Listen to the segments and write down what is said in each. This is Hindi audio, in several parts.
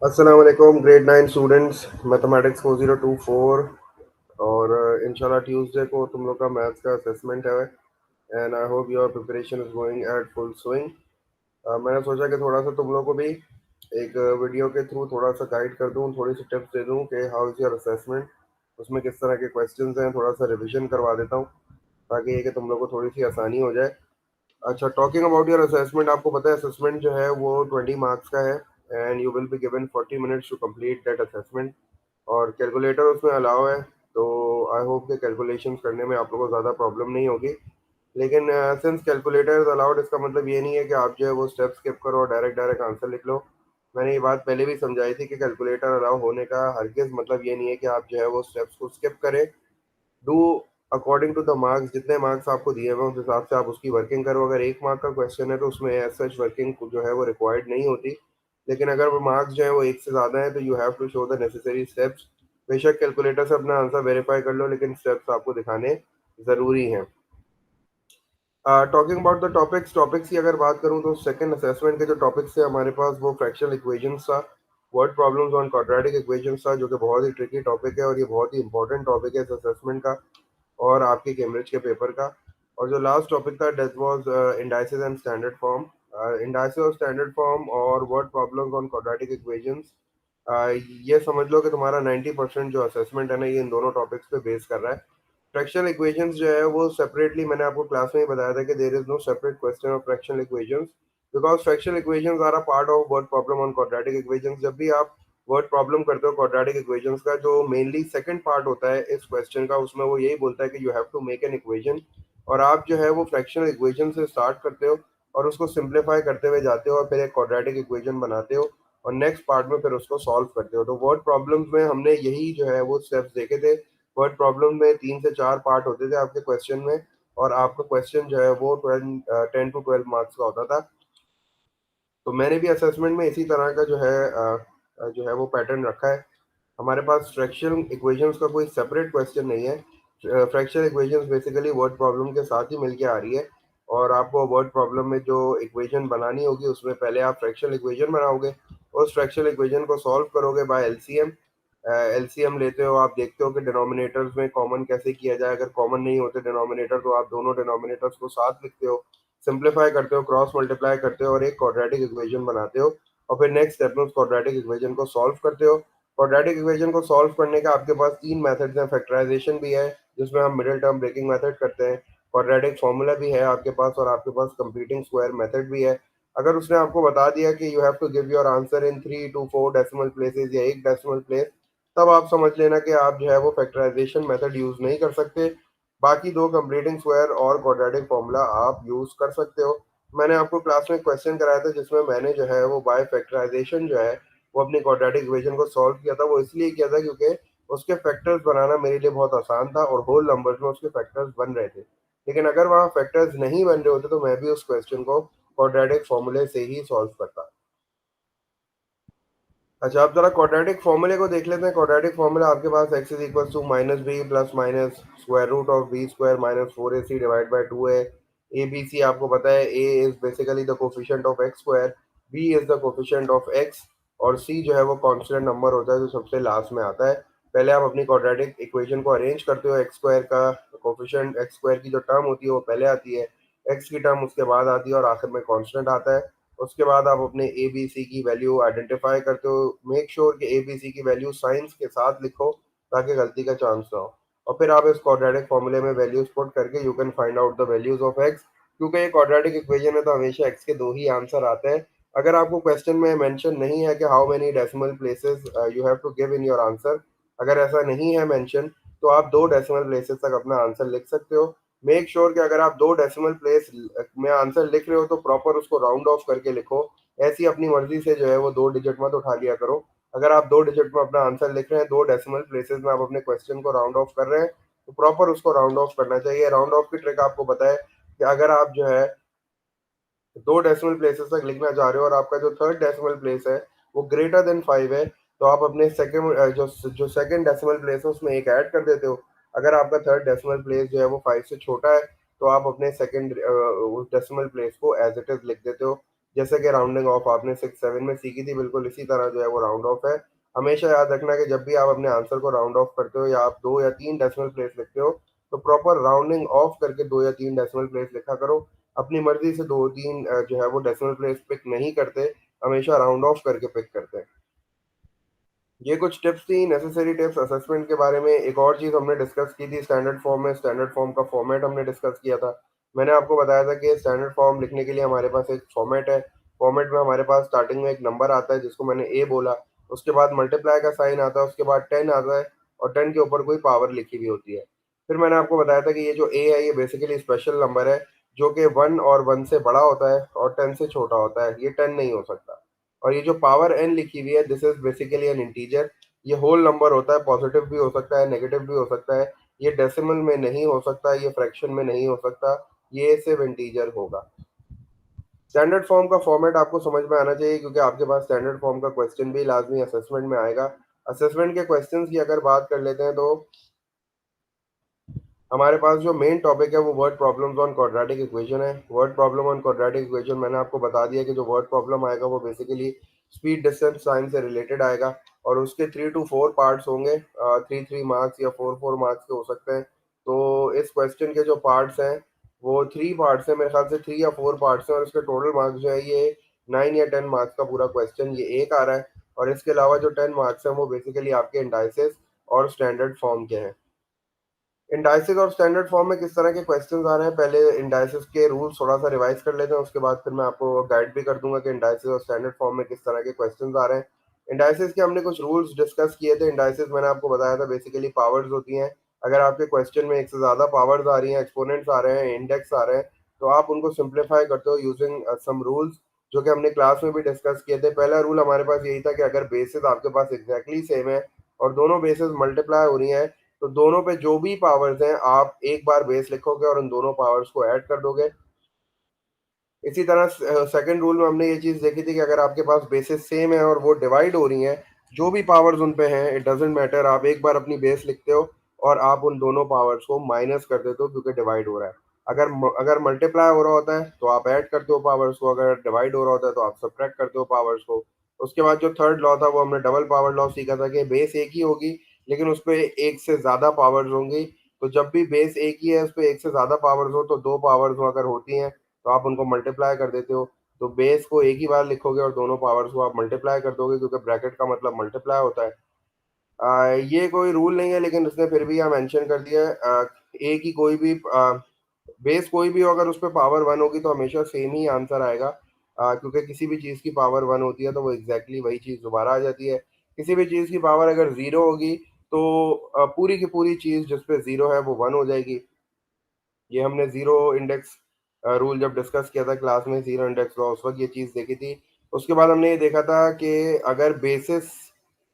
अस्सलाम वालेकुम ग्रेड 9 स्टूडेंट्स मैथमेटिक्स 4024 और इंशाल्लाह ट्यूसडे को तुम लोग का मैथ्स का असेसमेंट है and I hope your preparation is going at full swing. मैंने सोचा कि थोड़ा सा तुम लोग को भी एक वीडियो के थ्रू थोड़ा सा गाइड कर दूं, थोड़ी सी टिप्स दे दूं कि हाउ इज़ योर असेसमेंट, उसमें किस तरह के क्वेश्चंस हैं, थोड़ा सा रिविजन करवा देता हूं ताकि ये कि तुम लोग को थोड़ी सी आसानी हो जाए। अच्छा, टॉकिंग अबाउट योर असेसमेंट, आपको पता है असेसमेंट जो है वो 20 मार्क्स का है and you will be given 40 minutes to complete that assessment. और कैलकुलेटर उसमें अलाउ है, तो आई होप कि कैलकुलेशंस करने में आप लोगों को ज़्यादा प्रॉब्लम नहीं होगी। लेकिन सिंस कैलकुलेटर इज अलाउड, इसका मतलब ये नहीं है कि आप जो है वो स्टेप स्किप करो और डायरेक्ट डायरेक्ट आंसर लिख लो। मैंने ये बात पहले भी समझाई थी कि कैलकुलेटर अलाउ होने का हरगिज़ मतलब ये नहीं है कि आप जो है वो स्टेप्स को स्किप करें। Do according to the marks, जितने मार्क्स आपको दिए हुए हैं उस हिसाब से आप उसकी वर्किंग करो। अगर 1 मार्क का क्वेश्चन है तो उसमें एज सच वर्किंग जो है वो रिक्वायर्ड नहीं होती, लेकिन अगर वो मार्क्स जो है वो 1 से ज़्यादा है तो you have to show the necessary steps. बेशक कैलकुलेटर से अपना आंसर वेरीफाई कर लो, लेकिन स्टेप्स आपको दिखाने ज़रूरी हैं। टॉकिंग अबाउट द टॉपिक्स की अगर बात करूं तो सेकंड असेसमेंट के जो टॉपिक्स थे हमारे पास वो फ्रैक्शनल इक्वेशंस था, word problems on quadratic equations था, जो कि बहुत ही ट्रिकी टॉपिक है और ये बहुत ही इंपॉर्टेंट टॉपिक है इस असेसमेंट का और आपके कैम्ब्रिज के पेपर का। और जो लास्ट टॉपिक था that was indices and standard form, indices और स्टैंडर्ड फॉर्म और word problems on quadratic equations. ये समझ लो कि तुम्हारा 90% जो असेसमेंट है ना ये इन दोनों टॉपिक्स पे बेस कर रहा है। फ्रैक्शनल इक्वेशंस जो है वो सेपरेटली मैंने आपको क्लास में ही बताया था कि there is no separate question of fractional equations, because fractional equations are a part of word problem on quadratic equations. जब भी आप वर्ड प्रॉब्लम करते हो क्वाड्रेटिक इक्वेशंस का, जो मेनली सेकंड पार्ट होता है इस क्वेश्चन का, उसमें वो यही बोलता है कि you have to make an equation, और आप जो है वो फ्रैक्शनल इक्वेशन से स्टार्ट करते हो और उसको सिंप्लीफाई करते हुए जाते हो और फिर एक क्वाड्रेटिक इक्वेशन बनाते हो और नेक्स्ट पार्ट में फिर उसको सॉल्व करते हो। तो वर्ड प्रॉब्लम्स में हमने यही जो है वो स्टेप्स देखे थे। वर्ड प्रॉब्लम में 3 से 4 पार्ट होते थे आपके क्वेश्चन में, और आपका क्वेश्चन जो है वो 10 to 12 मार्क्स का होता था। तो मैंने भी असेसमेंट में इसी तरह का जो है वो पैटर्न रखा है। हमारे पास फ्रैक्शनल इक्वेशंस का कोई सेपरेट क्वेश्चन नहीं है। Fractional equations basically word problem के साथ ही मिलके आ रही है, और आपको वर्ड प्रॉब्लम में जो इक्वेशन बनानी होगी उसमें पहले आप फ्रैक्शनल इक्वेशन बनाओगे, उस फ्रैक्शनल इक्वेशन को सॉल्व करोगे बाय एलसीएम। एलसीएम लेते हो, आप देखते हो कि डिनोमिनेटर्स में कॉमन कैसे किया जाए। अगर कॉमन नहीं होते डिनोमिनेटर तो आप दोनों डिनोमिनेटर्स को साथ लिखते हो, सिंप्लीफाई करते हो, क्रॉस मल्टीप्लाई करते हो और एक क्वाड्रेटिक इक्वेशन बनाते हो, और फिर नेक्स्ट स्टेप में उस क्वाड्रेटिक इक्वेशन को सॉल्व करते हो। क्वाड्रेटिक इक्वेशन को सॉल्व करने का आपके पास 3 मेथड्स हैं। फैक्टराइजेशन भी है जिसमें हम मिडिल टर्म ब्रेकिंग मेथड करते हैं, क्वाड्रेटिक फॉर्मूला भी है आपके पास, और आपके पास कंप्लीटिंग स्क्वायर मेथड भी है। अगर उसने आपको बता दिया कि you have to give your answer in 3 to 4 decimal places या एक डेसिमल प्लेस, तब आप समझ लेना कि आप जो है वो फैक्टराइजेशन मेथड यूज नहीं कर सकते। बाकी दो कंप्लीटिंग स्क्वायर और क्वाड्रेटिक फॉर्मूला आप यूज कर सकते हो। मैंने आपको क्लास में क्वेश्चन कराया था जिसमें मैंने जो है वो बाय फैक्टराइजेशन जो है वो अपनी क्वाड्रेटिक इक्वेशन को सॉल्व किया था। वो इसलिए किया था क्योंकि उसके फैक्टर्स बनाना मेरे लिए बहुत आसान था और होल नंबर्स में उसके फैक्टर्स बन रहे थे। लेकिन अगर वहाँ फैक्टर्स नहीं बन रहे होते तो मैं भी उस क्वेश्चन को क्वाड्रेटिक फॉर्मूले से ही सॉल्व करता। अच्छा, आप जरा क्वाड्रेटिक फॉर्मूले को देख लेते हैं। क्वाड्रेटिक फॉर्मूला आपके पास x is equal to minus b plus minus square root of b square minus 4ac divide by 2 है। ए बी सी आपको पता है, a is basically the coefficient of x square, b is the coefficient of x, और सी जो है वो कांस्टेंट नंबर होता है जो सबसे लास्ट में आता है। पहले आप अपनी क्वाड्रेटिक इक्वेशन को अरेंज करते हो, एक्स स्क्वायर का कोफिशिएंट, एक्स स्क्वायर की जो टर्म होती है वो पहले आती है, एक्स की टर्म उसके बाद आती है और आखिर में कांस्टेंट आता है। उसके बाद आप अपने ए बी सी की वैल्यू आइडेंटिफाई करते हो। मेक श्योर कि ए बी सी की वैल्यू साइंस के साथ लिखो ताकि गलती का चांस ना हो। और फिर आप इस क्वाड्रेटिक फॉर्मूले में वैल्यूज पुट करके you can find out the values of x. क्योंकि ये क्वाड्रेटिक इक्वेशन है तो हमेशा एक्स के दो ही आंसर आते हैं। अगर आपको क्वेश्चन में मेंशन नहीं है कि how many decimal places you have to give in your answer, अगर ऐसा नहीं है मेंशन, तो आप 2 डेसिमल प्लेसेस तक अपना आंसर लिख सकते हो। मेक श्योर कि अगर आप 2 डेसिमल प्लेस में आंसर लिख रहे हो तो प्रॉपर उसको राउंड ऑफ करके लिखो। ऐसी अपनी मर्जी से जो है वो 2 डिजिट मत उठा लिया करो। अगर आप 2 डिजिट में अपना आंसर लिख रहे हैं, 2 डेसिमल प्लेसेस में आप अपने क्वेश्चन को राउंड ऑफ कर रहे हैं, तो प्रॉपर उसको राउंड ऑफ करना चाहिए। राउंड ऑफ की ट्रिक आपको पता है कि अगर आप जो है 2 डेसिमल प्लेसेस तक लिखना चाह रहे हो और आपका जो थर्ड डेसिमल प्लेस है वो ग्रेटर देन 5 है, तो आप अपने सेकंड जो सेकंड डेसिमल प्लेस है उसमें एक ऐड कर देते हो। अगर आपका थर्ड डेसिमल प्लेस जो है वो 5 से छोटा है तो आप अपने सेकंड उस डेसिमल प्लेस को एज इट इज लिख देते हो। जैसे कि राउंडिंग ऑफ आपने 6-7 में सीखी थी, बिल्कुल इसी तरह जो है वो राउंड ऑफ है। हमेशा याद रखना कि जब भी आप अपने आंसर को राउंड ऑफ करते हो या आप 2 या 3 डेसिमल प्लेस लिखते हो, तो प्रॉपर राउंडिंग ऑफ करके 2 या 3 डेसिमल प्लेस लिखा करो। अपनी मर्ज़ी से 2-3 जो है वो डेसिमल प्लेस पिक नहीं करते, हमेशा राउंड ऑफ करके पिक करते हैं। ये कुछ टिप्स थी, नेसेसरी टिप्स असेसमेंट के बारे में। एक और चीज़ हमने डिस्कस की थी स्टैंडर्ड फॉर्म में, स्टैंडर्ड फॉर्म का फॉर्मेट हमने डिस्कस किया था। मैंने आपको बताया था कि स्टैंडर्ड फॉर्म लिखने के लिए हमारे पास एक फॉर्मेट है। फॉर्मेट में हमारे पास स्टार्टिंग में एक नंबर आता है जिसको मैंने ए बोला, उसके बाद मल्टीप्लाई का साइन आता है, उसके बाद 10 आता है और 10 के ऊपर कोई पावर लिखी हुई होती है। फिर मैंने आपको बताया था कि ये जो ए है ये बेसिकली स्पेशल नंबर है, जो कि 1 और 1 से बड़ा होता है और 10 से छोटा होता है, ये 10 नहीं हो सकता। और ये जो पावर एन लिखी हुई है, this is basically N integer. ये होल नंबर होता है, पॉजिटिव भी हो सकता है, नेगेटिव भी हो सकता है। ये डेसिमल में नहीं हो सकता, ये फ्रैक्शन में नहीं हो सकता, ये सिर्फ इंटीजर होगा। स्टैंडर्ड फॉर्म का फॉर्मेट आपको समझ में आना चाहिए क्योंकि आपके पास स्टैंडर्ड फॉर्म का क्वेश्चन भी लाजमी असेसमेंट में आएगा। असेसमेंट के क्वेश्चंस की अगर बात कर लेते हैं तो हमारे पास जो मेन टॉपिक है वो word problems on quadratic equation है। Word problem on quadratic equation मैंने आपको बता दिया कि जो वर्ड प्रॉब्लम आएगा वो बेसिकली स्पीड डिस्टेंस साइन से रिलेटेड आएगा और उसके 3 to 4 पार्ट्स होंगे। 3 3 मार्क्स या 4 4 मार्क्स के हो सकते हैं। तो इस क्वेश्चन के जो पार्ट्स हैं वो 3 पार्ट्स हैं, मेरे ख्याल से 3 या 4 पार्ट्स हैं और इसके टोटल मार्क्स जो है ये 9 या 10 मार्क्स का पूरा क्वेश्चन ये एक आ रहा है। और इसके अलावा जो 10 मार्क्स हैं वो बेसिकली आपके इंडाइसिस और स्टैंडर्ड फॉर्म के हैं। इंडाइसिस और स्टैंडर्ड फॉर्म में किस तरह के क्वेश्चंस आ रहे हैं, पहले इंडाइसिस के रूल्स थोड़ा सा रिवाइज कर लेते हैं, उसके बाद फिर मैं आपको गाइड भी कर दूंगा कि इंडाइसिस और स्टैंडर्ड फॉर्म में किस तरह के क्वेश्चंस आ रहे हैं। इंडाइसिस के हमने कुछ रूल्स डिस्कस किए थे। इंडाइसिस मैंने आपको बताया था बेसिकली पावर्स होती हैं। अगर आपके क्वेश्चन में एक से ज़्यादा पावर्स आ रही हैं, एक्सपोनेंट्स आ रहे हैं, इंडेक्स आ रहे हैं, तो आप उनको सिंप्लीफाई करते हो यूजिंग सम रूल्स जो कि हमने क्लास में भी डिस्कस किए थे। पहला रूल हमारे पास यही था कि अगर बेसिस आपके पास एग्जैक्टली सेम है और दोनों बेसिस मल्टीप्लाई हो रही हैं, तो दोनों पे जो भी पावर्स हैं आप एक बार बेस लिखोगे और उन दोनों पावर्स को ऐड कर दोगे। इसी तरह सेकंड रूल में हमने ये चीज़ देखी थी कि अगर आपके पास बेसिस सेम है और वो डिवाइड हो रही हैं, जो भी पावर्स उन पे हैं इट डजेंट मैटर, आप एक बार अपनी बेस लिखते हो और आप उन दोनों पावर्स को माइनस कर देते हो क्योंकि डिवाइड हो रहा है। अगर मल्टीप्लाई हो रहा होता है तो आप ऐड करते हो पावर्स को, अगर डिवाइड हो रहा होता है तो आप सब्ट्रैक्ट करते हो पावर्स को। उसके बाद जो थर्ड लॉ था वो हमने डबल पावर लॉ सीखा था कि बेस एक ही होगी लेकिन उस पर एक से ज़्यादा पावर्स होंगी। तो जब भी बेस एक ही है उस पर एक से ज़्यादा पावर्स हो तो दो पावर्स अगर होती हैं तो आप उनको मल्टीप्लाई कर देते हो। तो बेस को एक ही बार लिखोगे और दोनों पावर्स को आप मल्टीप्लाई कर दोगे क्योंकि ब्रैकेट का मतलब मल्टीप्लाई होता है। ये कोई रूल नहीं है लेकिन उसने फिर भी यहाँ मेंशन कर दिया है। ए की कोई भी बेस कोई भी हो अगर उस पर पावर वन होगी तो हमेशा सेम ही आंसर आएगा। क्योंकि किसी भी चीज़ की पावर वन होती है तो वो एग्जैक्टली वही चीज़ दोबारा आ जाती है। किसी भी चीज़ की पावर अगर ज़ीरो होगी तो पूरी की पूरी चीज़ जिस पे ज़ीरो है वो वन हो जाएगी। ये हमने जीरो इंडेक्स रूल जब डिस्कस किया था क्लास में, जीरो इंडेक्स लॉ, उस वक्त ये चीज़ देखी थी। उसके बाद हमने ये देखा था कि अगर बेसिस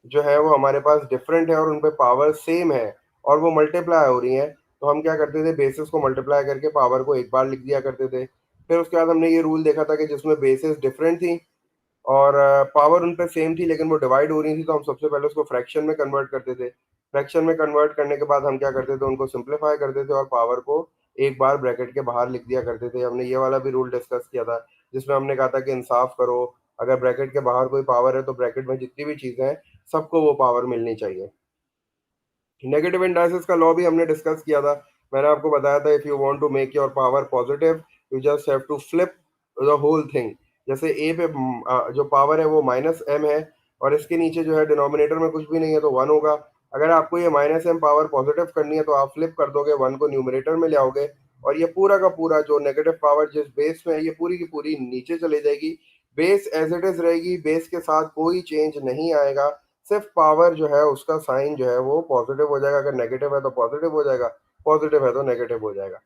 जो है वो हमारे पास डिफरेंट है और उन पे पावर सेम है और वो मल्टीप्लाई हो रही हैं, तो हम क्या करते थे, बेसिस को मल्टीप्लाई करके पावर को एक बार लिख दिया करते थे। फिर उसके बाद हमने ये रूल देखा था कि जिसमें बेसिस डिफरेंट थी और पावर उन पे सेम थी लेकिन वो डिवाइड हो रही थी, तो हम सबसे पहले उसको फ्रैक्शन में कन्वर्ट करते थे। फ्रैक्शन में कन्वर्ट करने के बाद हम क्या करते थे, उनको सिंप्लीफाई करते थे और पावर को एक बार ब्रैकेट के बाहर लिख दिया करते थे। हमने ये वाला भी रूल डिस्कस किया था जिसमें हमने कहा था कि इंसाफ करो, अगर ब्रैकेट के बाहर कोई पावर है तो ब्रैकेट में जितनी भी चीज़ें हैं सबको वो पावर मिलनी चाहिए। नेगेटिव इंडाइसिस का लॉ भी हमने डिस्कस किया था। मैंने आपको बताया था if you want to make your power positive you just have to flip the whole thing. जैसे ए पे जो पावर है वो माइनस एम है और इसके नीचे जो है डिनोमिनेटर में कुछ भी नहीं है तो वन होगा। अगर आपको ये माइनस एम पावर पॉजिटिव करनी है तो आप फ्लिप कर दोगे, वन को न्यूमरेटर में ले आओगे और ये पूरा का पूरा जो नेगेटिव पावर जिस बेस में है ये पूरी की पूरी नीचे चले जाएगी। बेस एज इट इज रहेगी, बेस के साथ कोई चेंज नहीं आएगा। सिर्फ पावर जो है उसका साइन जो है वो पॉजिटिव हो जाएगा, अगर नेगेटिव है तो पॉजिटिव हो जाएगा, पॉजिटिव है तो नेगेटिव हो जाएगा।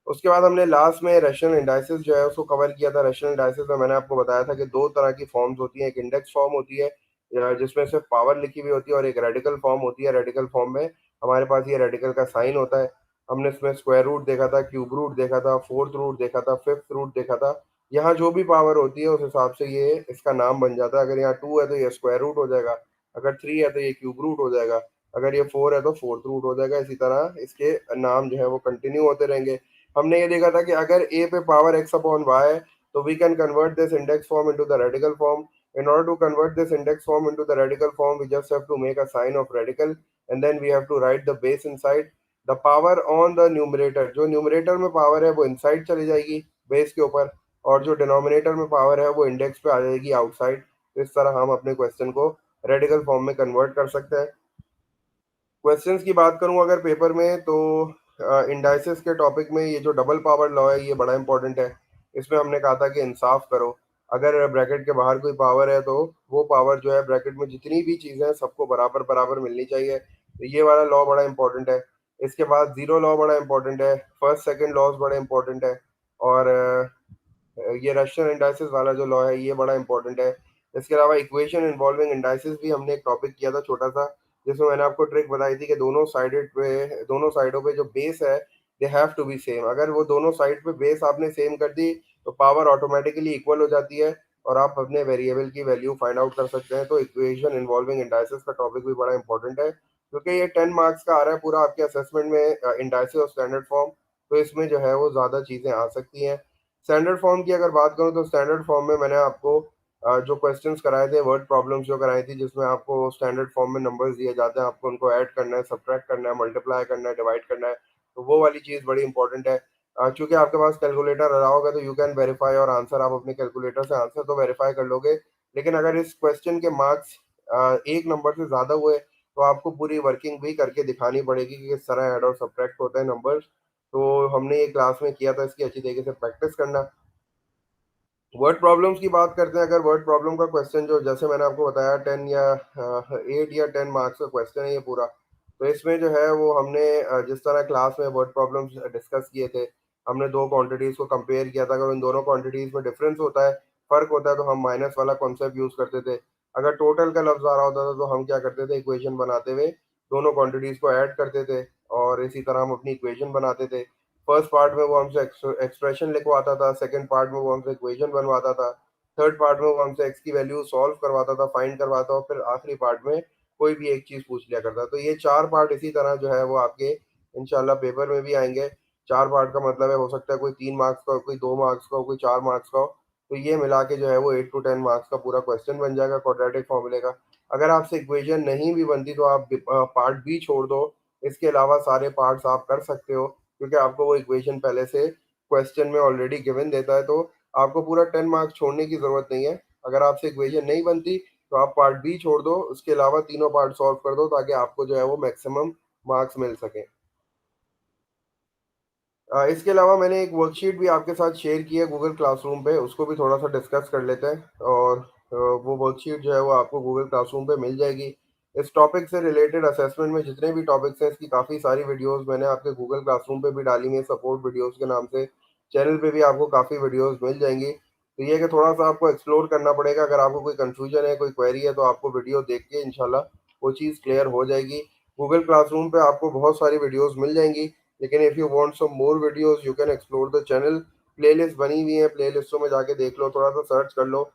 उसके बाद हमने लास्ट में रैशनल इंडाइसिस जो है उसको कवर किया था। रैशनल इंडाइसिस में मैंने आपको बताया था कि दो तरह की फॉर्म्स होती हैं, एक इंडेक्स फॉर्म होती है जिसमें सिर्फ पावर लिखी हुई होती है और एक रेडिकल फॉर्म होती है। रेडिकल फॉर्म में हमारे पास ये रेडिकल का साइन होता है। हमने इसमें स्क्वायर रूट देखा था, क्यूब रूट देखा था, फोर्थ रूट देखा था, फिफ्थ रूट देखा था। यहाँ जो भी पावर होती है उस हिसाब से ये इसका नाम बन जाता है। अगर यहाँ टू है तो ये स्क्वायर रूट हो जाएगा, अगर थ्री है तो ये क्यूब रूट हो जाएगा, अगर ये फोर है तो फोर्थ रूट हो जाएगा। इसी तरह इसके नाम जो है वो कंटिन्यू होते रहेंगे। हमने ये देखा था कि अगर ए पे power x upon y So we can convert this index form into the radical form. In order to convert this index form into the radical form, we just have to make a sign of radical, and then we have to write the base inside. The power on the numerator, जो न्यूमरेटर में पावर है वो इनसाइड चली जाएगी बेस के ऊपर, और जो डिनोमिनेटर में पावर है वो इंडेक्स पे आ जाएगी आउटसाइड। इस तरह हम अपने क्वेश्चन को रेडिकल फॉर्म में कन्वर्ट कर सकते हैं। क्वेश्चंस की बात करूं अगर पेपर में, तो इंडाइसेस के टॉपिक में ये जो डबल पावर लॉ है ये बड़ा इंपॉर्टेंट है। इसमें हमने कहा था कि इंसाफ करो, अगर ब्रैकेट के बाहर कोई पावर है तो वो पावर जो है ब्रैकेट में जितनी भी चीज़ें हैं सबको बराबर बराबर मिलनी चाहिए। तो ये वाला लॉ बड़ा इंपॉर्टेंट है। इसके बाद जीरो लॉ बड़ा इंपॉर्टेंट है, फर्स्ट सेकंड लॉज बड़े इंपॉर्टेंट है, और ये रशियन इंडाइसिस वाला जो लॉ है ये बड़ा इंपॉर्टेंट है। इसके अलावा इक्वेशन इन्वॉल्विंग इंडाइसिस भी हमने एक टॉपिक किया था छोटा सा, जिसमें मैंने आपको ट्रिक बताई थी कि दोनों साइडों पे जो बेस है they have to be same. अगर वो दोनों साइड पे बेस आपने सेम कर दी तो पावर ऑटोमेटिकली इक्वल हो जाती है और आप अपने वेरिएबल की वैल्यू फाइंड आउट कर सकते हैं। तो इक्वेशन इन्वॉल्विंग इंडाइसिस का टॉपिक भी बड़ा इंपॉर्टेंट है, क्योंकि ये 10 मार्क्स का आ रहा है पूरा आपके असेसमेंट में, इंडाइसिस और स्टैंडर्ड फॉर्म। तो इसमें जो है वो ज़्यादा चीज़ें आ सकती हैं। स्टैंडर्ड फॉर्म की अगर बात करूं तो स्टैंडर्ड फॉर्म में मैंने आपको जो क्वेश्चंस कराए थे, वर्ड प्रॉब्लम्स जो कराई थी, जिसमें आपको स्टैंडर्ड फॉर्म में नंबर्स दिए जाते हैं, आपको उनको ऐड करना है, सब्ट्रैक्ट करना है, मल्टीप्लाई करना है, डिवाइड करना है। तो वो वाली चीज़ बड़ी इंपॉर्टेंट है। चूंकि आपके पास कैलकुलेटर रहा होगा तो यू कैन वेरीफाई और आंसर, आप अपने कैलकुलेटर से आंसर तो वेरीफाई कर लोगे, लेकिन अगर इस क्वेश्चन के मार्क्स एक नंबर से ज़्यादा हुए तो आपको पूरी वर्किंग भी करके दिखानी पड़ेगी कि किस तरह ऐड और सब्ट्रैक्ट होते हैं नंबर्स। तो हमने ये क्लास में किया था, इसकी अच्छी तरीके से प्रैक्टिस करना। वर्ड प्रॉब्लम्स की बात करते हैं। अगर वर्ड प्रॉब्लम का क्वेश्चन जो जैसे मैंने आपको बताया 8 या 10 मार्क्स का क्वेश्चन है ये पूरा, तो इसमें जो है वो हमने जिस तरह क्लास में वर्ड प्रॉब्लम्स डिस्कस किए थे, हमने दो क्वांटिटीज़ को कंपेयर किया था। अगर उन दोनों क्वांटिटीज़ में डिफरेंस होता है, फ़र्क होता है, तो हम माइनस वाला कॉन्सेप्ट यूज़ करते थे। अगर टोटल का लफ्ज़ आ रहा होता था तो हम क्या करते थे, इक्वेशन बनाते हुए दोनों क्वांटिटीज़ को ऐड करते थे और इसी तरह हम अपनी इक्वेशन बनाते थे। फर्स्ट पार्ट में वो हमसे एक्सप्रेशन लिखवाता था, सेकंड पार्ट में वो हमसे इक्वेशन बनवाता था, थर्ड पार्ट में वो हमसे एक्स की वैल्यू सॉल्व करवाता था, फाइंड करवाता, और फिर आखिरी पार्ट में कोई भी एक चीज़ पूछ लिया करता। तो ये चार पार्ट इसी तरह जो है वो आपके इंशाल्लाह पेपर में भी आएंगे। चार पार्ट का मतलब है हो सकता है कोई 3 मार्क्स का हो, कोई 2 मार्क्स का हो, कोई 4 मार्क्स का हो। तो ये मिला के जो है वो 8 to 10 मार्क्स का पूरा क्वेश्चन बन जाएगा क्वाड्रेटिक फॉर्मूले का। अगर आपसे इक्वेशन नहीं भी बनती तो आप पार्ट बी छोड़ दो, इसके अलावा सारे पार्ट्स आप कर सकते हो, क्योंकि आपको वो इक्वेशन पहले से क्वेश्चन में ऑलरेडी गिवन देता है। तो आपको पूरा 10 मार्क्स छोड़ने की ज़रूरत नहीं है। अगर आपसे इक्वेशन नहीं बनती तो आप पार्ट बी छोड़ दो, उसके अलावा तीनों पार्ट सॉल्व कर दो, ताकि आपको जो है वो मैक्सिमम मार्क्स मिल सके। इसके अलावा मैंने एक वर्कशीट भी आपके साथ शेयर की है गूगल क्लासरूम पे, उसको भी थोड़ा सा डिस्कस कर लेते हैं। और वो वर्कशीट जो है वो आपको गूगल क्लासरूम पे मिल जाएगी। इस टॉपिक से रिलेटेड असेसमेंट में जितने भी टॉपिक्स हैं, इसकी काफ़ी सारी वीडियोस मैंने आपके गूगल क्लासरूम पे भी डाली हुई है, सपोर्ट वीडियोस के नाम से। चैनल पे भी आपको काफ़ी वीडियोस मिल जाएंगी। तो ये है कि थोड़ा सा आपको एक्सप्लोर करना पड़ेगा। अगर आपको कोई कन्फ्यूजन है, कोई क्वेरी है, तो आपको वीडियो देख के इंशाल्लाह वो चीज़ क्लियर हो जाएगी। गूगल क्लासरूम पे आपको बहुत सारी वीडियोस मिल जाएंगी, लेकिन if you want some more videos you can explore the channel. Playlist बनी हुई है, प्लेलिस्टों में जाके देख लो, थोड़ा सा सर्च कर लो।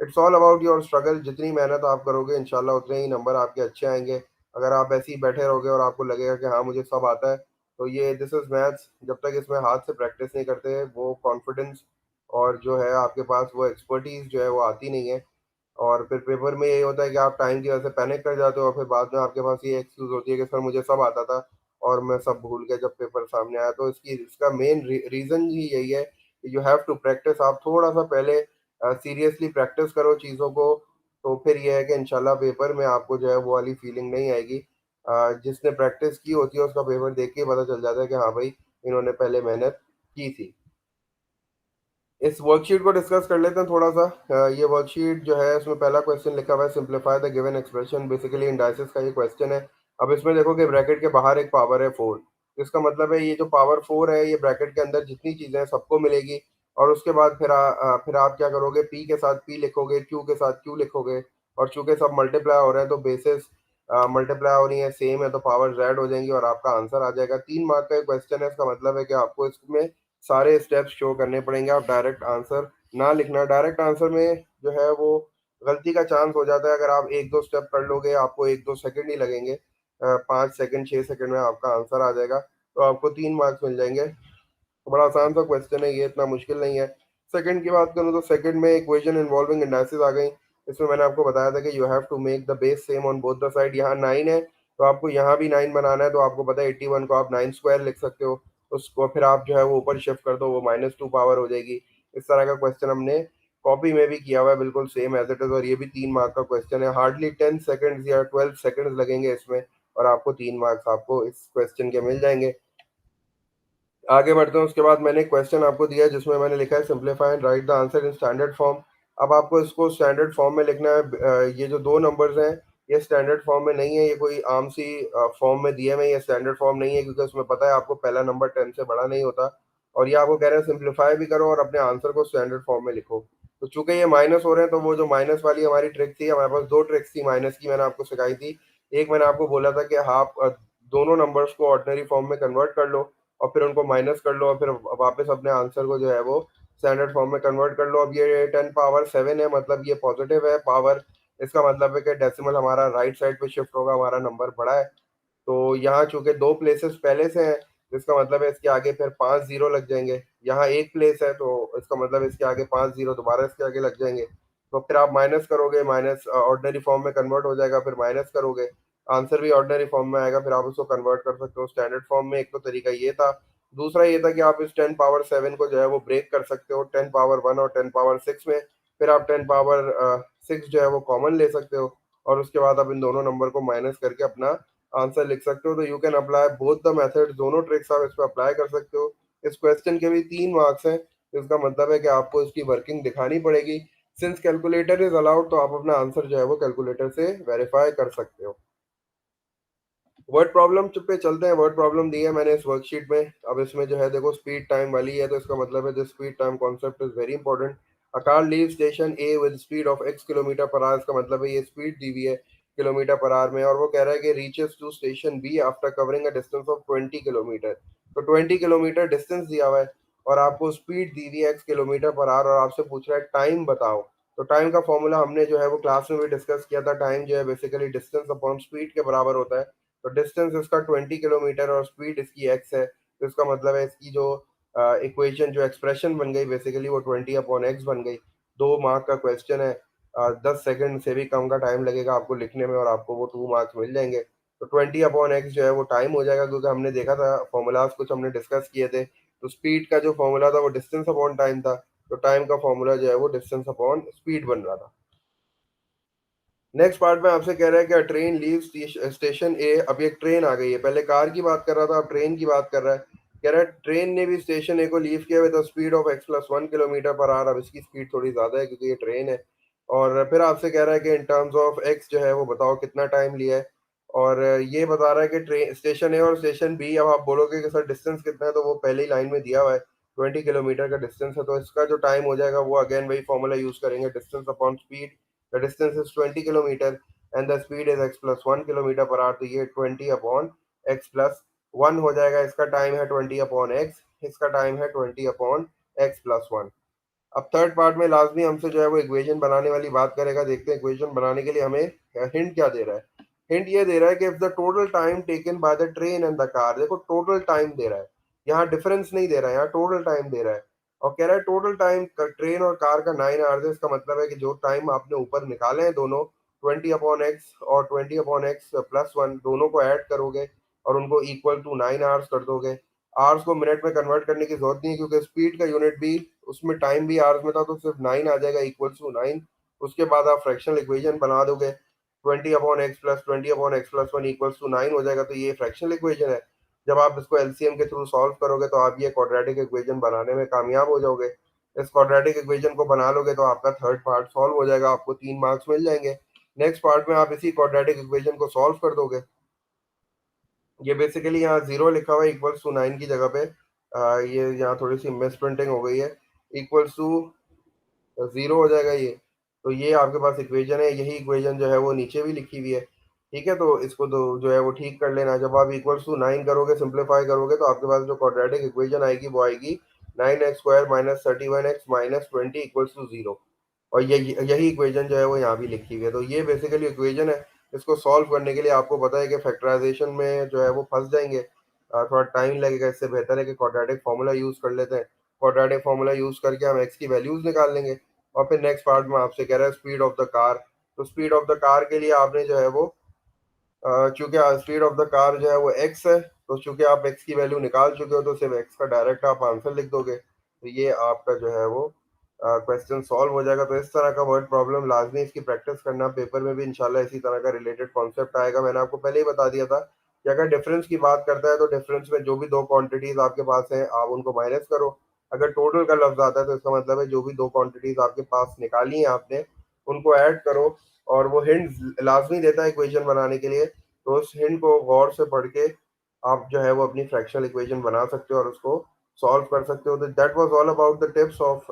It's all about your struggle. जितनी मेहनत आप करोगे इंशाल्लाह उतने ही नंबर आपके अच्छे आएंगे। अगर आप ऐसे ही बैठे रहोगे और आपको लगेगा कि हाँ मुझे सब आता है, तो ये दिस इज़ मैथ्स, जब तक इसमें हाथ से प्रैक्टिस नहीं करते वो कॉन्फिडेंस और जो है आपके पास वो एक्सपर्टीज़ जो है वो आती नहीं है। और फिर पेपर में यही होता है कि आप टाइम की वजह से पैनिक कर जाते हो, और फिर बाद में आपके पास ये एक्सक्यूज़ होती है कि सर मुझे सब आता था और मैं सब भूल गया जब पेपर सामने आया। तो इसका मेन रीज़न ही यही है कि यू हैव टू प्रैक्टिस। आप थोड़ा सा पहले सीरियसली प्रैक्टिस करो चीज़ों को, तो फिर ये है कि इंशाल्लाह पेपर में आपको जो है वो वाली फीलिंग नहीं आएगी। जिसने प्रैक्टिस की होती है उसका पेपर देख के ही पता चल जाता है कि हाँ भाई इन्होंने पहले मेहनत की थी। इस वर्कशीट को डिस्कस कर लेते हैं थोड़ा सा। ये वर्कशीट जो है इसमें पहला क्वेश्चन लिखा हुआ है, simplify the given expression. Basically indices का ये क्वेश्चन है। अब इसमें देखो कि ब्रैकेट के बाहर एक पावर है 4, इसका मतलब है ये जो पावर 4 है ये ब्रैकेट के अंदर जितनी चीज़ें हैं सबको मिलेगी। और उसके बाद फिर आप क्या करोगे, पी के साथ पी लिखोगे, क्यू के साथ क्यू लिखोगे। और चूंकि सब मल्टीप्लाई हो रहे हैं तो बेसिस मल्टीप्लाई हो रही है सेम है, तो पावर जेड हो जाएंगी और आपका आंसर आ जाएगा। 3 मार्क का क्वेश्चन है, इसका मतलब है कि आपको इसमें सारे स्टेप्स शो करने पड़ेंगे। आप डायरेक्ट आंसर ना लिखना। डायरेक्ट आंसर में जो है वो गलती का चांस हो जाता है। अगर आप एक दो स्टेप कर लोगे आपको 1-2 सेकंड ही लगेंगे, 5 सेकंड 6 सेकंड में आपका आंसर आ जाएगा। तो आपको 3 मार्क्स मिल जाएंगे। बड़ा आसान सा क्वेश्चन है ये, इतना मुश्किल नहीं है। सेकंड की बात करूँ तो सेकंड में इक्वेशन इन्वॉल्विंग इंडाइसिस आ गई। इसमें मैंने आपको बताया था कि you have to make the base same on both the side. यहाँ 9 है तो आपको यहाँ भी 9 बनाना है, तो आपको पता है 81 को आप 9 स्क्वायर लिख सकते हो, उसको फिर आप जो है वो ऊपर शिफ्ट कर दो, वो -2 पावर हो जाएगी। इस तरह का क्वेश्चन हमने कॉपी में भी किया हुआ है, बिल्कुल सेम एज इट इज, और ये भी 3 मार्क का क्वेश्चन है। हार्डली 10 सेकेंड्स या 12 सेकेंड्स लगेंगे इसमें, और आपको 3 मार्क्स आपको इस क्वेश्चन के मिल जाएंगे। आगे बढ़ते हैं, उसके बाद मैंने क्वेश्चन आपको दिया है जिसमें मैंने लिखा है simplify and right the answer in standard form. अब आपको इसको स्टैंडर्ड फॉर्म में लिखना है। ये जो दो नंबर्स हैं ये स्टैंडर्ड फॉर्म में नहीं है, ये कोई आम सी फॉर्म में दिए हुए हैं, ये स्टैंडर्ड फॉर्म नहीं है, क्योंकि उसमें पता है आपको पहला नंबर 10 से बड़ा नहीं होता। और ये आपको कह रहे हैं सिंप्लीफाई भी करो और अपने आंसर को स्टैंडर्ड फॉर्म में लिखो। तो चूंकि ये माइनस हो रहे हैं, तो वो जो माइनस वाली हमारी ट्रिक थी, हमारे पास दो ट्रिक्स थी माइनस की, मैंने आपको सिखाई थी। एक मैंने आपको बोला था कि हाफ दोनों नंबर्स को ऑर्डिनरी फॉर्म में कन्वर्ट कर लो और फिर उनको माइनस कर लो और फिर वापस अपने आंसर को जो है वो स्टैंडर्ड फॉर्म में कन्वर्ट कर लो। अब ये 10 पावर 7 है, मतलब ये पॉजिटिव है पावर, इसका मतलब है कि डेसिमल हमारा राइट साइड पे शिफ्ट होगा, हमारा नंबर बड़ा है। तो यहाँ चूंकि दो प्लेसेस पहले से हैं, जिसका मतलब है इसके आगे फिर 5 जीरो लग जाएंगे। यहाँ एक प्लेस है तो इसका मतलब इसके आगे 5 जीरो दोबारा इसके आगे लग जाएंगे। तो फिर आप माइनस करोगे, माइनस ऑर्डिनरी फॉर्म में कन्वर्ट हो जाएगा, फिर माइनस करोगे, आंसर भी ऑर्डिनरी फॉर्म में आएगा, फिर आप उसको कन्वर्ट कर सकते हो स्टैंडर्ड फॉर्म में। एक तो तरीका ये था। दूसरा ये था कि आप इस 10 पावर 7 को जो है वो ब्रेक कर सकते हो 10 पावर 1 और 10 पावर 6 में। फिर आप 10 पावर 6 जो है वो कॉमन ले सकते हो, और उसके बाद आप इन दोनों नंबर को माइनस करके अपना आंसर लिख सकते हो। तो you can apply both the methods, दोनों ट्रिक्स आप इस पर अप्लाई कर सकते हो। इस क्वेश्चन के भी 3 मार्क्स हैं, इसका मतलब है कि आपको इसकी वर्किंग दिखानी पड़ेगी। सिंस कैलकुलेटर इज अलाउड, तो आप अपना आंसर जो है वो कैलकुलेटर से वेरीफाई कर सकते हो। वर्ड प्रॉब्लम पे चलते हैं। वर्ड प्रॉब्लम दी है मैंने इस वर्कशीट में। अब इसमें जो है देखो स्पीड टाइम वाली है, तो इसका मतलब है this speed time concept is very important. A car leave station A with speed of x kilometre per hour, इसका मतलब है ये स्पीड दी हुई है किलोमीटर पर आवर में, और वो कह रहा है कि reaches to station B after covering a distance of 20 kilometre. तो 20 किलोमीटर डिस्टेंस दिया हुआ है और आपको स्पीड दी हुई है x किलोमीटर पर आवर, और आपसे पूछ रहा है टाइम बताओ। तो टाइम का फॉर्मूला हमने जो है वो क्लास में भी डिस्कस किया था। टाइम जो है बेसिकली डिस्टेंस अपॉन स्पीड के बराबर होता है। तो डिस्टेंस इसका 20 किलोमीटर और स्पीड इसकी एक्स है, तो इसका मतलब है इसकी जो इक्वेशन जो एक्सप्रेशन बन गई बेसिकली वो 20/x बन गई। 2 मार्क का क्वेश्चन है। 10 सेकंड से भी कम का टाइम लगेगा आपको लिखने में और आपको वो 2 मार्क्स मिल जाएंगे। तो 20/x जो है वो टाइम हो जाएगा, क्योंकि हमने देखा था फॉर्मूलाज कुछ हमने डिस्कस किए थे। तो स्पीड का जो फॉर्मूला था वो डिस्टेंस अपॉन टाइम था, तो टाइम का फॉर्मूला जो है वो डिस्टेंस अपॉन स्पीड बन रहा था। नेक्स्ट पार्ट में आपसे कह रहा है कि ट्रेन लीव स्टेशन ए। अब एक ट्रेन आ गई है, पहले कार की बात कर रहा था, अब ट्रेन की बात कर रहा है। कह रहा है ट्रेन ने भी स्टेशन ए को लीव किया with speed of x+1 kilometre per hour. अब इसकी स्पीड थोड़ी ज़्यादा है क्योंकि ये ट्रेन है। और फिर आपसे कह रहा है कि इन टर्म्स ऑफ एक्स जो है वो बताओ कितना टाइम लिया है। और ये बता रहा है कि ट्रेन स्टेशन ए और स्टेशन बी, अब आप बोलोगे कि सर डिस्टेंस कितना है, तो वो पहले ही लाइन में दिया हुआ है 20 किलोमीटर का डिस्टेंस है, तो इसका जो टाइम हो जाएगा वो अगेन वही फॉर्मूला यूज़ करेंगे, distance upon speed. The distance is 20 kilometre and the speed is x+1 kilometre per hour, तो ये 20/x+1 हो जाएगा। इसका टाइम है 20/x, इसका टाइम है 20/x+1। अब थर्ड पार्ट में लाजमी हमसे जो है वो इक्वेशन बनाने वाली बात करेगा। देखते हैं इक्वेशन बनाने के लिए हमें हिंट क्या दे रहा है। हिंट ये दे रहा है कि if the total time taken by the train and the car, देखो टोटल टाइम दे रहा है, यहाँ डिफरेंस नहीं दे रहा है, यहाँ टोटल टाइम दे रहा है। और कह रहा है टोटल टाइम ट्रेन और कार का 9 आवर्स है। इसका मतलब है कि जो टाइम आपने ऊपर निकाले हैं दोनों 20/x और 20/x+1 दोनों को ऐड करोगे और उनको इक्वल टू 9 आवर्स कर दोगे। आवर्स को मिनट में कन्वर्ट करने की जरूरत नहीं है, क्योंकि स्पीड का यूनिट भी उसमें टाइम भी आवर्स में था, तो सिर्फ 9 आ जाएगा इक्वल टू 9। उसके बाद आप फ्रैक्शनल इक्वेशन बना दोगे 20/x+20/x+1 इक्वल्स टू 9 हो जाएगा, तो ये फ्रैक्शनल इक्वेशन है। जब आप इसको एलसीएम के थ्रू सॉल्व करोगे तो आप ये क्वाड्रेटिक इक्वेशन बनाने में कामयाब हो जाओगे। इस क्वाड्रेटिक इक्वेशन को बना लोगे तो आपका थर्ड पार्ट सॉल्व हो जाएगा, आपको 3 मार्क्स मिल जाएंगे। नेक्स्ट पार्ट में आप इसी क्वाड्रेटिक इक्वेशन को सॉल्व कर दोगे। ये बेसिकली यहाँ जीरो लिखा हुआ है इक्वल्स टू 9 की जगह पे। ये यहाँ थोड़ी सी मिस प्रिंटिंग हो गई है। इक्वल्स टू जीरो हो जाएगा ये। तो ये आपके पास इक्वेशन है, यही इक्वेशन जो है वो नीचे भी लिखी हुई है। ठीक है, तो इसको तो जो है वो ठीक कर लेना। जब आप इक्वल्स टू 9 करोगे, सिंप्लीफाई करोगे, तो आपके पास जो क्वाड्रेटिक इक्वेशन आएगी वो आएगी 9x² - 31x - 20 equals to zero. और यही इक्वेशन जो है वो यहाँ भी लिखी हुई है। तो ये बेसिकली इक्वेशन है। इसको सॉल्व करने के लिए आपको पता है कि फैक्टराइजेशन में जो है वो फंस जाएंगे, थोड़ा टाइम लगेगा। इससे बेहतर है कि क्वाड्रेटिक फॉर्मूला यूज़ कर लेते हैं। क्वाड्रेटिक फॉर्मूला यूज करके हम एक्स की वैल्यूज निकाल लेंगे। और फिर नेक्स्ट पार्ट में आपसे कह रहा है स्पीड ऑफ द कार। तो स्पीड ऑफ द कार के लिए आपने जो है वो चूंकि स्पीड ऑफ द कार जो है वो एक्स है, तो चूंकि आप एक्स की वैल्यू निकाल चुके हो तो सिर्फ एक्स का डायरेक्ट आप आंसर लिख दोगे, तो ये आपका जो है वो क्वेश्चन सॉल्व हो जाएगा। तो इस तरह का वर्ड प्रॉब्लम लाजमी इसकी प्रैक्टिस करना, पेपर में भी इंशाल्लाह इसी तरह का रिलेटेड कॉन्सेप्ट आएगा। मैंने आपको पहले ही बता दिया था कि अगर डिफरेंस की बात करता है तो डिफरेंस में जो भी दो क्वांटिटीज आपके पास है आप उनको माइनस करो। अगर टोटल का लफ्ज आता है तो इसका मतलब है जो भी दो क्वांटिटीज आपके पास निकाली हैं आपने उनको ऐड करो। और वो हिंट लाजमी देता है इक्वेशन बनाने के लिए, तो उस हिंट को गौर से पढ़ के आप जो है वो अपनी फ्रैक्शनल इक्वेशन बना सकते हो और उसको सॉल्व कर सकते हो। तो that was all about the tips of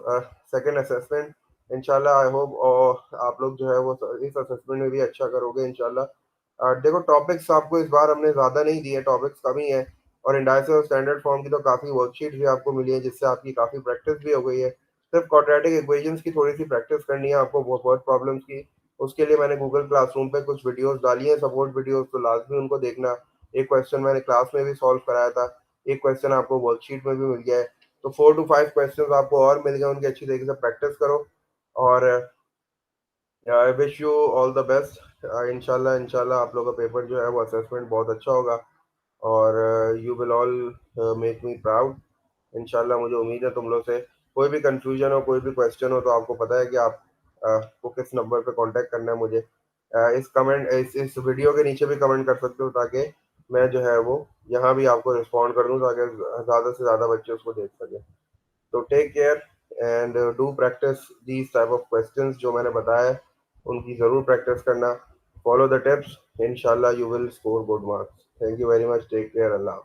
second assessment. इंशाल्लाह आई होप आप लोग जो है वो इस असेसमेंट में भी अच्छा करोगे इंशाल्लाह। देखो टॉपिक्स आपको इस बार हमने ज़्यादा नहीं दिए, टॉपिक्स कम ही है। और इंडाइसिस और स्टैंडर्ड फॉर्म की तो काफ़ी वर्कशीट भी आपको मिली है जिससे आपकी काफ़ी प्रैक्टिस भी हो गई है। सिर्फ क्वाड्रेटिक इक्वेशंस की थोड़ी सी प्रैक्टिस करनी है आपको, वर्ड प्रॉब्लम्स की। उसके लिए मैंने गूगल क्लासरूम पे कुछ वीडियोस डाली हैं, सपोर्ट वीडियोस, तो लाजमी उनको देखना। एक क्वेश्चन मैंने क्लास में भी सॉल्व कराया था, एक क्वेश्चन आपको वर्कशीट में भी मिल गया है। तो 4 to 5 क्वेश्चन आपको और मिल गए, उनकी अच्छी तरीके से प्रैक्टिस करो। और I wish you all the best. इंशाल्लाह इंशाल्लाह आप लोगों का पेपर जो है वो असेसमेंट बहुत अच्छा होगा। और you will all make me proud. इंशाल्लाह मुझे उम्मीद है तुम लोग से। कोई भी कंफ्यूजन हो, कोई भी क्वेश्चन हो, तो आपको पता है कि आप को किस नंबर पे कांटेक्ट करना है मुझे। इस वीडियो के नीचे भी कमेंट कर सकते हो ताकि मैं जो है वो यहाँ भी आपको रिस्पॉन्ड कर दूँ ताकि ज़्यादा से ज़्यादा बच्चे उसको देख सकें। तो take care and do practice these type of questions जो मैंने बताया है, उनकी ज़रूर प्रैक्टिस करना। फॉलो द टिप्स, इंशाल्लाह you will score good marks. Thank you very much, take care, Allah.